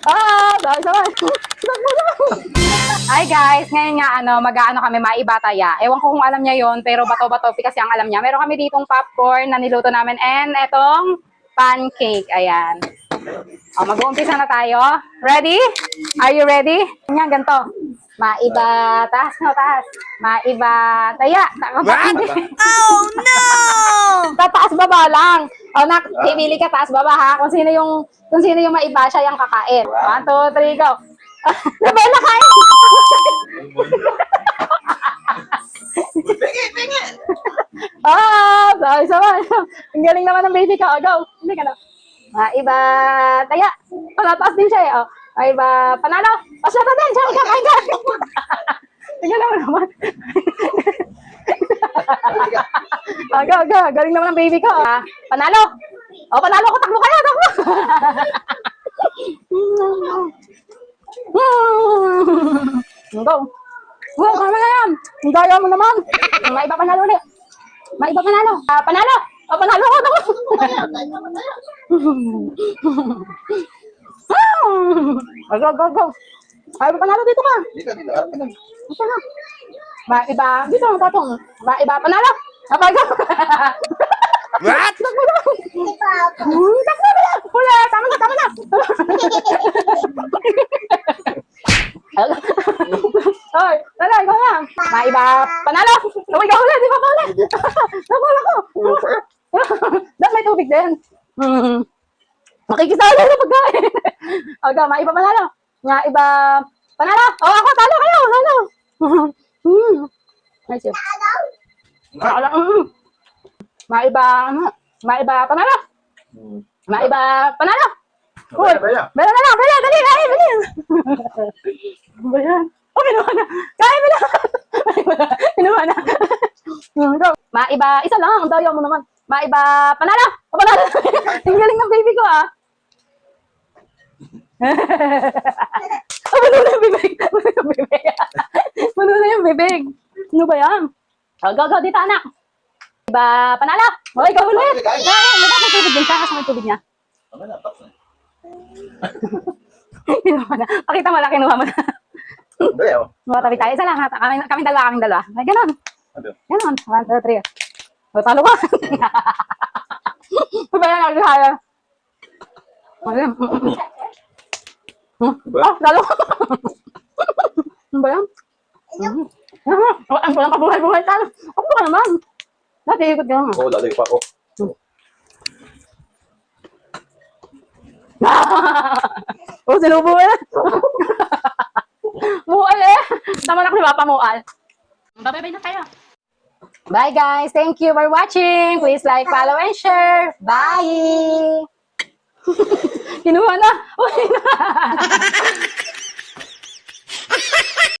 Sabay. Hi guys, ngayon nga mag-aano kami maibataya. Ewan ko kung alam niya yon, pero bato-bato kasi ang alam niya. Meron kami ditong popcorn na niluto namin and etong pancake. Ayan. Mag-uumpisa na tayo. Ready? Are you ready? Yan, ganito. Maiba, taas no, taas. Maiba, taya. Oh no! Tataas baba lang. Pipili ka taas baba ha. Kung sino yung maiba siya yung kakain. 1, 2, 3, go. Nabela kain. Sabay. Ang galing naman ng baby ka. Go. Hindi ka na. Maiba, taya. Palataas din siya eh. Maiba, panalo. Pasyata din. Siya, kakain ka. Tingnan naman. Go. Galing naman ng baby ko. Panalo. Panalo ko. Takbo kayo. Go. Kama na yan. Ang gaya mo naman. Maiba panalo ulit. Maiba panalo. Panalo. Panalo ko. Go. Maiba panalo dito ka. Dito na. Maiba. Dito ang tatong. Maiba panalo. Go. What? Takbo na. Huli. Tama na. Hoy, tala, ikaw na. Maiba, panalo. Tawag ka huli, di ba pa huli? Nakula ko. Dapat may tubig din. Makikisali na pagkain. Maiba, panalo. Maiba, panalo. Ako, talo kayo, talo. Nice yun. Maiba, panalo. Maiba, panalo. Uy, meron na lang, dali, kain. Bayan. Kinuha na. Kain mo na. Kinuha na. Go. Maiba, isa lang. Ang dayo mo naman. Maiba, panalo. Panalo. Ang galing ng baby ko, Puno na yung bibig. Puno na yung bibig. Ano ba yan? Go, dito, anak. Maiba, panalo. Hoy, ikaw ulit. May tubig din siya kasi may tubig niya. Kinuha na. Pakita mo lang, kinuha mo na. Matabi tayo. Isa lang. Kami dalawa. Ay, ganon. 1, 2, 3. Talo ka. Bayan ako kaya. Talo ka. Ano ba yan? Ang pulang kabuhay-buhay. Talo. Ako ka naman. Dati, ikot ka naman. Oo, dali pa ako. Sinubo mo na. Mual eh. Tama na ko si Papa Mual. Bye-bye na tayo. Bye guys. Thank you for watching. Please like, follow, and share. Bye. Kinuha na. Uy na.